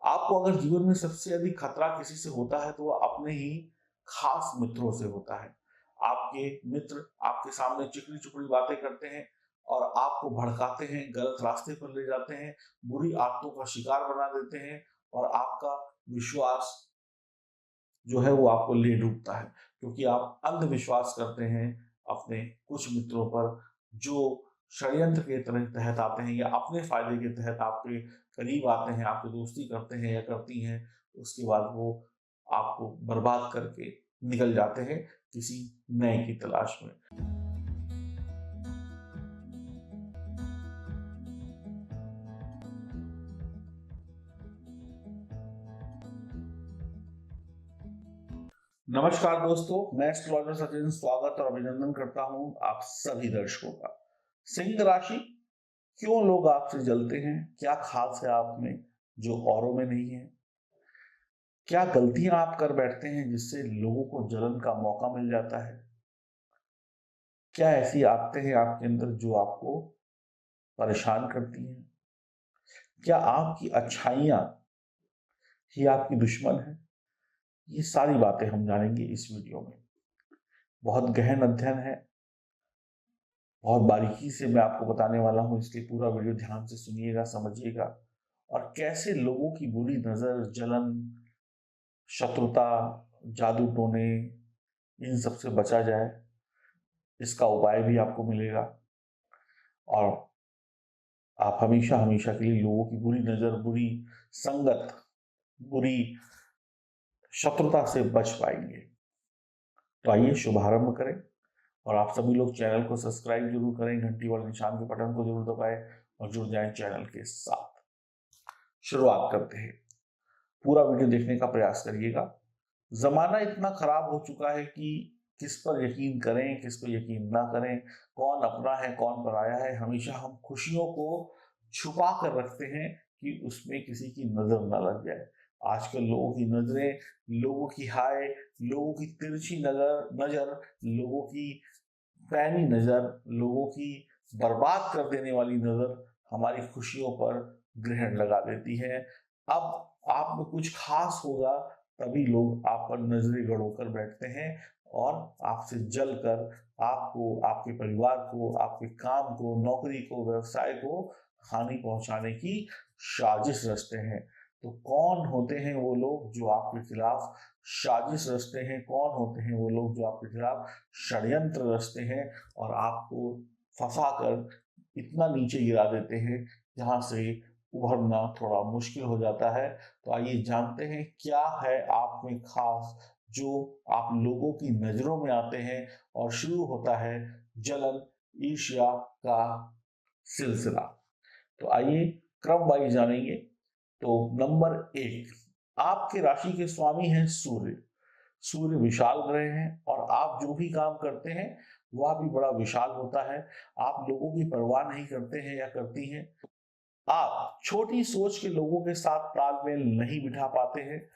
आपको अगर जीवन में सबसे अधिक खतरा किसी से होता है तो वो अपने ही खास मित्रों से होता है। आपके मित्र आपके सामने चिकनी-चुपड़ी बातें करते हैं और आपको भड़काते हैं, गलत रास्ते पर ले जाते हैं, बुरी आदतों का शिकार बना देते हैं और आपका विश्वास जो है वो आपको ले डूबता है। क्योंकि आप अंधविश्वास करते हैं अपने कुछ मित्रों पर जो षड्यंत्र के तहत आते हैं या अपने फ़ायदे के तहत आपके करीब आते हैं, आपकी दोस्ती करते हैं या करती हैं, उसके बाद वो आपको बर्बाद करके निकल जाते हैं किसी नए की तलाश में। नमस्कार दोस्तों, मैं एस्ट्रोलॉजर सचिन स्वागत और अभिनंदन करता हूं आप सभी दर्शकों का। सिंह राशि, क्यों लोग आपसे जलते हैं? क्या खास है आप में जो औरों में नहीं है? क्या गलतियां आप कर बैठते हैं जिससे लोगों को जलन का मौका मिल जाता है? क्या ऐसी आदतें हैं आपके अंदर जो आपको परेशान करती हैं? क्या आपकी अच्छाइयाँ ही आपकी दुश्मन है? ये सारी बातें हम जानेंगे इस वीडियो में। बहुत गहन अध्ययन है, बहुत बारीकी से मैं आपको बताने वाला हूँ, इसलिए पूरा वीडियो ध्यान से सुनिएगा, समझिएगा और कैसे लोगों की बुरी नज़र, जलन, शत्रुता, जादू टोने इन सब से बचा जाए, इसका उपाय भी आपको मिलेगा और आप हमेशा हमेशा के लिए लोगों की बुरी नज़र, बुरी संगत, बुरी शत्रुता से बच पाएंगे। तो आइए शुभारंभ करें और आप सभी लोग चैनल को सब्सक्राइब जरूर करें, घंटी वाले निशान के बटन को जरूर दबाएं और जुड़ जाएं चैनल के साथ। शुरुआत करते हैं। पूरा वीडियो देखने का प्रयास करिएगा। जमाना इतना खराब हो चुका है कि किस पर यकीन करें, किस पर यकीन ना करें, कौन अपना है, कौन पराया है। हमेशा हम खुशियों को छुपा कर रखते हैं कि उसमें किसी की नजर ना लग जाए। आजकल लोगों की नजरें, लोगों की हाय, लोगों की तिरछी नजर नजर लोगों की पैनी नजर, लोगों की बर्बाद कर देने वाली नजर हमारी खुशियों पर ग्रहण लगा देती है। अब आप में कुछ खास होगा तभी लोग आप पर नजरें गड़ोकर बैठते हैं और आपसे जल कर आपको, आपके परिवार को, आपके काम को, नौकरी को, व्यवसाय को हानि पहुंचाने की साजिश रचते हैं। तो कौन होते हैं वो लोग जो आपके खिलाफ साजिश रचते हैं? कौन होते हैं वो लोग जो आपके खिलाफ षड्यंत्र रचते हैं और आपको फंसा कर इतना नीचे गिरा देते हैं जहां से उभरना थोड़ा मुश्किल हो जाता है? तो आइए जानते हैं क्या है आप में खास जो आप लोगों की नजरों में आते हैं और शुरू होता है जलन, ईर्ष्या का सिलसिला। तो आइए क्रम वाइज जानेंगे। तो नंबर एक, आपके राशि के स्वामी हैं सूर्य। सूर्य विशाल ग्रह हैं और आप जो भी काम करते हैं वह भी बड़ा विशाल होता है। आप लोगों की परवाह नहीं करते हैं या करती हैं। आप छोटी सोच के लोगों के साथ तालमेल नहीं बिठा पाते हैं।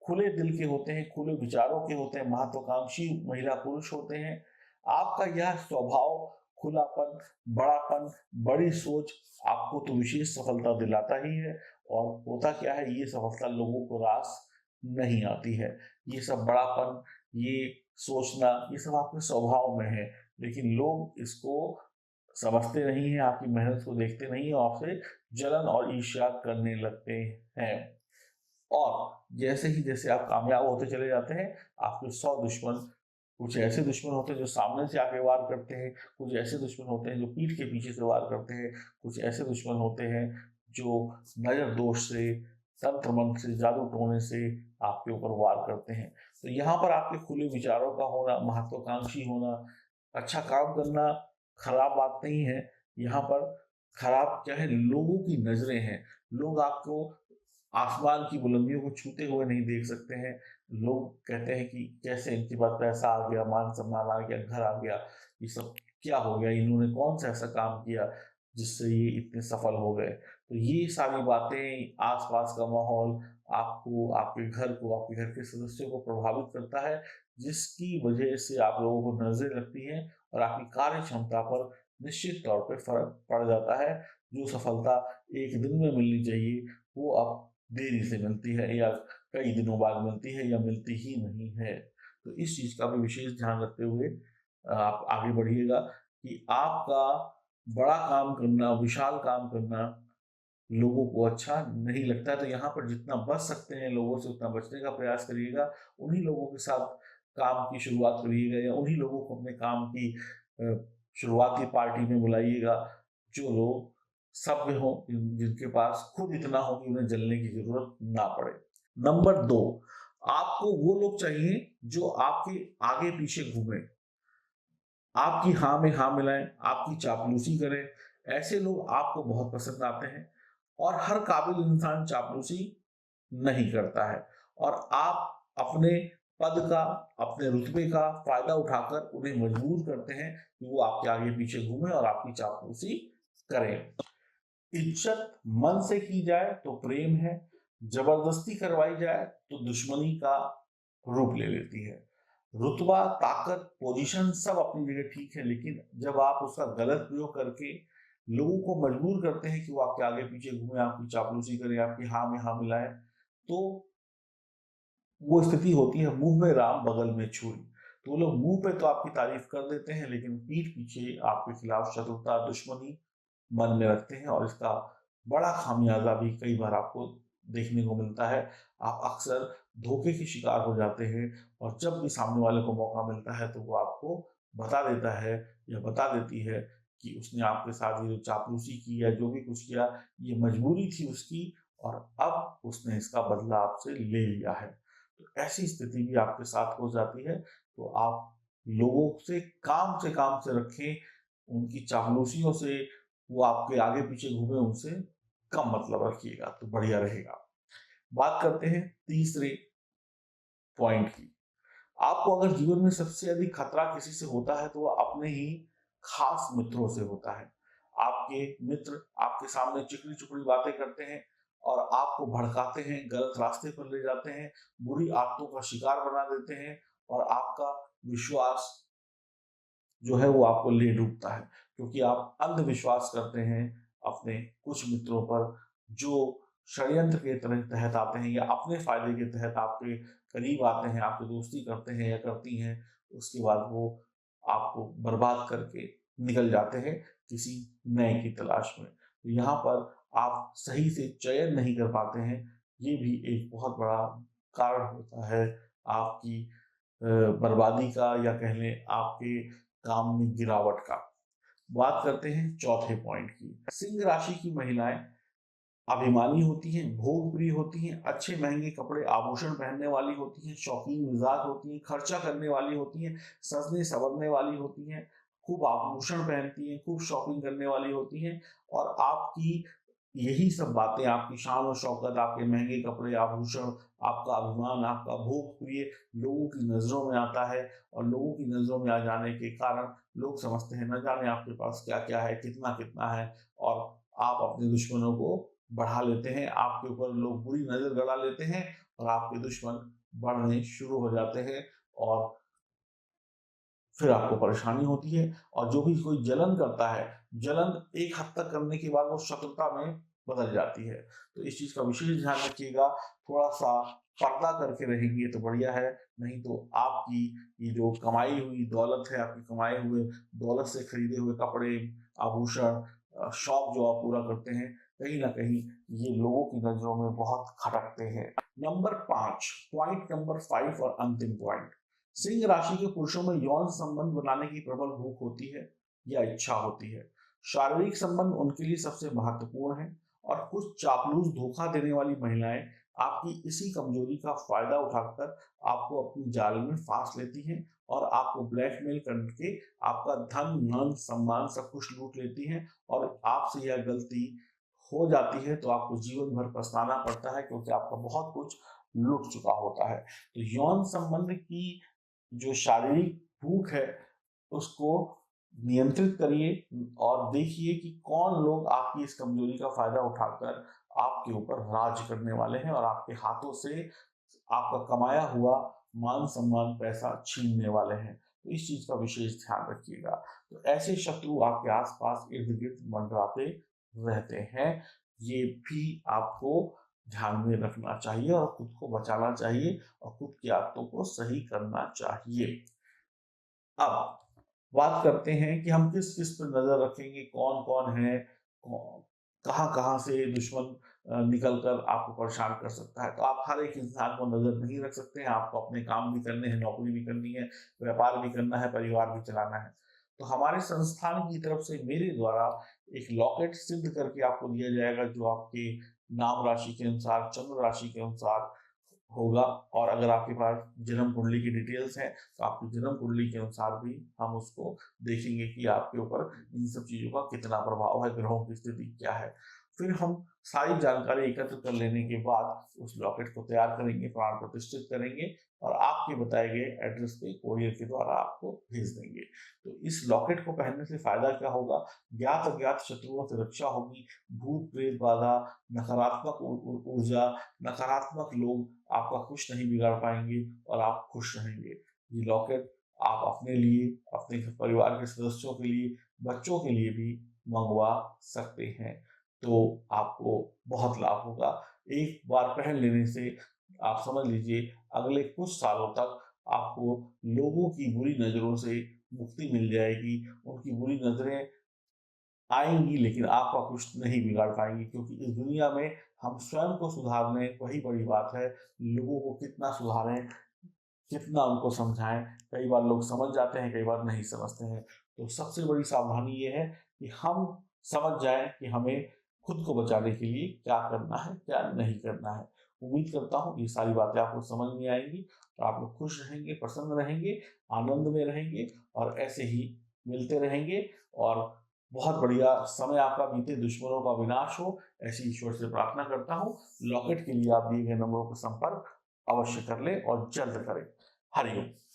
खुले दिल के होते हैं, खुले विचारों के होते हैं, महत्वाकांक्षी महिला पुरुष होते हैं। आपका यह स्वभाव, खुलापन, बड़ापन, बड़ी सोच आपको तो विशेष सफलता दिलाता ही है। और होता क्या है, ये सफलता लोगों को रास नहीं आती है। ये सब बड़ापन, ये सोचना, ये सब आपके स्वभाव में है, लेकिन लोग इसको समझते नहीं हैं, आपकी मेहनत को देखते नहीं हैं और आपसे जलन और ईर्ष्या करने लगते हैं। और जैसे ही जैसे आप कामयाब होते चले जाते हैं, आपके 100 दुश्मन, कुछ ऐसे दुश्मन होते हैं जो सामने से आके वार करते हैं, कुछ ऐसे दुश्मन होते हैं जो पीठ के पीछे से वार करते हैं, कुछ ऐसे दुश्मन होते हैं जो नज़र दोष से, तंत्र मंत्र से, जादू टोने से आपके ऊपर वार करते हैं। तो यहाँ पर आपके खुले विचारों का होना, महत्वाकांक्षी होना, अच्छा काम करना खराब बात नहीं है। यहाँ पर खराब क्या है, लोगों की नज़रें हैं। लोग आपको आसमान की बुलंदियों को छूते हुए नहीं देख सकते हैं। लोग कहते हैं कि कैसे इनके पास पैसा आ गया, मान सम्मान आ गया, घर आ गया, ये सब क्या हो गया, इन्होंने कौन सा ऐसा काम किया जिससे ये इतने सफल हो गए। तो ये सारी बातें, आसपास का माहौल आपको, आपके घर को, आपके घर के सदस्यों को प्रभावित करता है, जिसकी वजह से आप लोगों को नजरें लगती हैं और आपकी कार्य क्षमता पर निश्चित तौर पे फर्क पड़ जाता है। जो सफलता एक दिन में मिलनी चाहिए वो अब देरी से मिलती है या कई दिनों बाद मिलती है या मिलती ही नहीं है। तो इस चीज का भी विशेष ध्यान रखते हुए आप आगे बढ़िएगा कि आपका बड़ा काम करना, विशाल काम करना लोगों को अच्छा नहीं लगता है। तो यहाँ पर जितना बच सकते हैं लोगों से उतना बचने का प्रयास करिएगा। उन्हीं लोगों के साथ काम की शुरुआत करिएगा या उन्हीं लोगों को अपने काम की शुरुआती पार्टी में बुलाइएगा जो लोग सभ्य हो, जिनके पास खुद इतना हो कि उन्हें जलने की जरूरत ना पड़े। नंबर 2, आपको वो लोग चाहिए जो आपके आगे पीछे घूमे, आपकी हाँ में हाँ मिलाएं, आपकी चापलूसी करें। ऐसे लोग आपको बहुत पसंद आते हैं और हर काबिल इंसान चापलूसी नहीं करता है। और आप अपने पद का, अपने रुतबे का फायदा उठाकर उन्हें मजबूर करते हैं कि वो आपके आगे पीछे घूमें और आपकी चापलूसी करें। इज्जत मन से की जाए तो प्रेम है, जबरदस्ती करवाई जाए तो दुश्मनी का रूप ले लेती है। रुतबा, ताकत, पोजीशन सब अपनी जगह ठीक है, लेकिन जब आप उसका गलत प्रयोग करके लोगों को मजबूर करते हैं कि वो आपके आगे पीछे घूमे, आपकी चापलूसी करें, आपकी हाँ में हाँ मिलाए, तो वो स्थिति होती है मुंह में राम बगल में छुरी। तो वो लोग मुंह पे तो आपकी तारीफ कर देते हैं लेकिन पीठ पीछे आपके खिलाफ शत्रुता, दुश्मनी मन में रखते हैं और इसका बड़ा खामियाजा भी कई बार आपको देखने को मिलता है। आप अक्सर धोखे के शिकार हो जाते हैं और जब भी सामने वाले को मौका मिलता है तो वो आपको बता देता है या बता देती है कि उसने आपके साथ ये जो चापलूसी की या जो भी कुछ किया, ये मजबूरी थी उसकी और अब उसने इसका बदला आपसे ले लिया है। तो ऐसी स्थिति भी आपके साथ हो जाती है। तो आप लोगों से काम से रखें, उनकी चापलूसियों से, वो आपके आगे पीछे घूमे उनसे कम मतलब रखिएगा तो बढ़िया रहेगा। बात करते हैं तीसरे पॉइंट की। आपको अगर जीवन में सबसे अधिक खतरा किसी से होता है तो वह अपने ही खास मित्रों से होता है। आपके मित्र आपके सामने चिकनी चुपड़ी बातें करते हैं और आपको भड़काते हैं, गलत रास्ते पर ले जाते हैं, बुरी आदतों का शिकार बना देते हैं और आपका विश्वास जो है वो आपको ले डूबता है, क्योंकि आप अंधविश्वास करते हैं अपने कुछ मित्रों पर जो षड्यंत्र के तहत आते हैं या अपने फायदे के तहत आपके करीब आते हैं, आपकी दोस्ती करते हैं या करती हैं। उसके बाद वो आपको बर्बाद करके निकल जाते हैं किसी नए की तलाश में। तो यहाँ पर आप सही से चयन नहीं कर पाते हैं, ये भी एक बहुत बड़ा कारण होता है आपकी बर्बादी का या कह लें आपके काम में गिरावट का। बात करते हैं चौथे पॉइंट की। सिंह राशि की महिलाएं अभिमानी होती हैं, भोगप्रिय होती हैं, अच्छे महंगे कपड़े आभूषण पहनने वाली होती हैं, शौकीन मिजाज होती हैं, खर्चा करने वाली होती हैं, सजने संवरने वाली होती हैं, खूब आभूषण पहनती हैं, खूब शॉपिंग करने वाली होती हैं और आपकी यही सब बातें, आपकी शान और शौकत, आपके महंगे कपड़े, आभूषण, आपका अभिमान, आपका भोग प्रिय लोगों की नजरों में आता है और लोगों की नजरों में आ जाने के कारण लोग समझते हैं न जाने आपके पास क्या क्या है, कितना कितना है और आप अपने दुश्मनों को बढ़ा लेते हैं। आपके ऊपर लोग बुरी नजर गड़ा लेते हैं और आपके दुश्मन बढ़ने शुरू हो जाते हैं और फिर आपको परेशानी होती है। और जो भी कोई जलन करता है, जलन एक हद तक करने के बाद वो शत्रुता में बदल जाती है। तो इस चीज का विशेष ध्यान रखिएगा। थोड़ा सा पर्दा करके रहेंगे तो बढ़िया है, नहीं तो आपकी ये जो कमाई हुई दौलत है, आपकी कमाए हुए दौलत से खरीदे हुए कपड़े, आभूषण, शौक जो आप पूरा करते हैं, कहीं ना कहीं ये लोगों की नजरों में बहुत खटकते हैं। नंबर 5, पॉइंट नंबर 5 और अंतिम पॉइंट। सिंह राशि के पुरुषों में यौन संबंध बनाने की प्रबल भूख होती है या इच्छा होती है। शारीरिक संबंध उनके लिए सबसे महत्वपूर्ण है और कुछ चापलूस धोखा देने वाली महिलाएं आपकी इसी कमजोरी का फायदा उठाकर आपको अपनी जाल में फांस लेती हैं और आपको ब्लैकमेल करके आपका धन, मान, सम्मान सब कुछ लूट लेती हैं और आपसे यह गलती हो जाती है तो आपको जीवन भर पछताना पड़ता है, क्योंकि आपका बहुत कुछ लुट चुका होता है। तो यौन संबंध की जो शारीरिक भूख है उसको नियंत्रित करिए और देखिए कि कौन लोग आपकी इस कमजोरी का फायदा उठाकर आपके ऊपर राज करने वाले हैं और आपके हाथों से आपका कमाया हुआ मान सम्मान पैसा छीनने वाले हैं। तो इस चीज का विशेष ध्यान रखिएगा। तो ऐसे शत्रु आपके आसपास इर्द गिर्द मंडराते रहते हैं, ये भी आपको ध्यान में रखना चाहिए और खुद को बचाना चाहिए और खुद की आदतों को सही करना चाहिए। अब बात करते हैं कि हम किस किस पर नजर रखेंगे, कौन कौन है, कहाँ कहाँ से दुश्मन निकल कर आपको परेशान कर सकता है। तो आप हर एक इंसान को नजर नहीं रख सकते हैं, आपको अपने काम भी करने हैं, नौकरी भी करनी है, व्यापार भी करना है, परिवार भी चलाना है। तो हमारे संस्थान की तरफ से मेरे द्वारा एक लॉकेट सिद्ध करके आपको दिया जाएगा, जो आपके नाम राशि के अनुसार, चंद्र राशि के अनुसार होगा। और अगर आपके पास जन्म कुंडली की डिटेल्स हैं तो आपकी जन्म कुंडली के अनुसार भी हम उसको देखेंगे कि आपके ऊपर इन सब चीज़ों का कितना प्रभाव है, ग्रहों की स्थिति क्या है। फिर हम सारी जानकारी एकत्र कर लेने के बाद उस लॉकेट को तैयार करेंगे, प्राण प्रतिष्ठित करेंगे और आपके बताए गए एड्रेस पे कोरियर के द्वारा आपको भेज देंगे। तो इस लॉकेट को पहनने से फायदा क्या होगा? ज्ञात अज्ञात शत्रुओं से रक्षा होगी, भूत प्रेत बाधा, नकारात्मक ऊर्जा, नकारात्मक लोग आपका कुछ नहीं बिगाड़ पाएंगे और आप खुश रहेंगे। ये लॉकेट आप अपने लिए, अपने परिवार के सदस्यों के लिए, बच्चों के लिए भी मंगवा सकते हैं। तो आपको बहुत लाभ होगा। एक बार पहन लेने से आप समझ लीजिए अगले कुछ सालों तक आपको लोगों की बुरी नज़रों से मुक्ति मिल जाएगी। उनकी बुरी नज़रें आएँगी लेकिन आपका कुछ नहीं बिगाड़ पाएँगी, क्योंकि इस दुनिया में हम स्वयं को सुधारने वही बड़ी बात है। लोगों को कितना सुधारें, कितना उनको समझाएँ, कई बार लोग समझ जाते हैं, कई बार नहीं समझते हैं। तो सबसे बड़ी सावधानी ये है कि हम समझ जाएँ कि हमें खुद को बचाने के लिए क्या करना है, क्या नहीं करना है। उम्मीद करता हूँ ये सारी बातें आपको समझ में आएँगी और आप लोग खुश रहेंगे, प्रसन्न रहेंगे, आनंद में रहेंगे और ऐसे ही मिलते रहेंगे और बहुत बढ़िया समय आपका बीते, दुश्मनों का विनाश हो, ऐसी ईश्वर से प्रार्थना करता हूँ। लॉकेट के लिए आप दिए गए नंबरों पर संपर्क अवश्य कर लें और जल्द करें। हरि ओम।